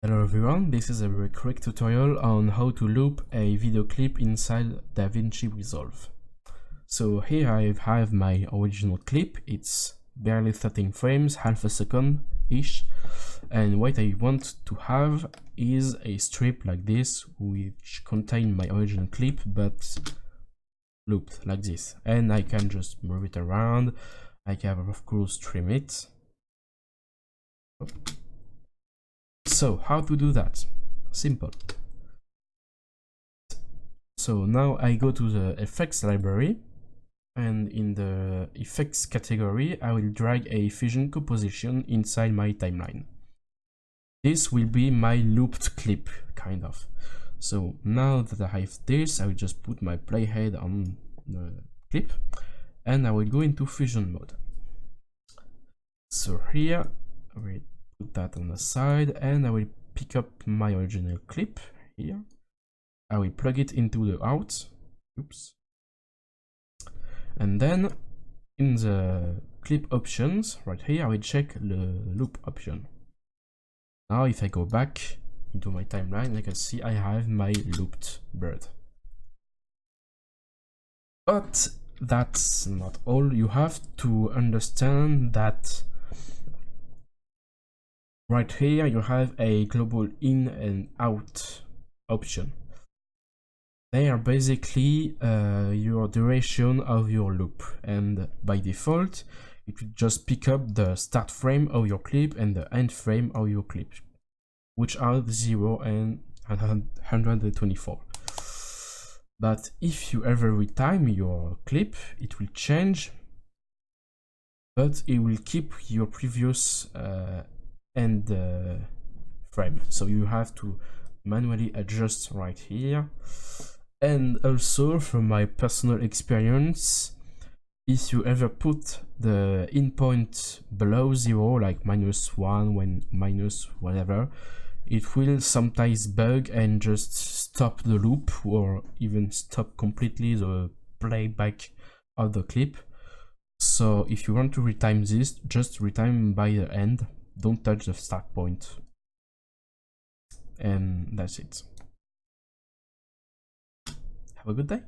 Hello everyone, this is a very quick tutorial on how to loop a video clip inside Davinci Resolve. So here I have my original clip, it's barely 13 frames, half a second-ish, and what I want to have is a strip like this which contains my original clip but looped like this, and I can just move it around. I can of course trim it. So how to do that? Simple. So now I go to the effects library, and in the effects category I will drag a fusion composition inside my timeline. This will be my looped clip, kind of. So now that I have this, I will just put my playhead on the clip and I will go into fusion mode. So here I will put that on the side and I will pick up my original clip here. I will plug it into the out. Oops. And then in the clip options right here, I will check the loop option. Now if I go back into my timeline, I can see I have my looped bird. But that's not all. You have to understand that right here you have a global in and out option. They are basically your duration of your loop, and by default it will just pick up the start frame of your clip and the end frame of your clip, which are 0 and 124. But if you ever retime your clip, it will change, but it will keep your previous end frame, so you have to manually adjust right here. And also, from my personal experience, if you ever put the in point below 0, like -1 when minus whatever, it will sometimes bug and just stop the loop or even stop completely the playback of the clip. So if you want to retime this, just retime by the end, don't touch the start point. And that's it. Have a good day.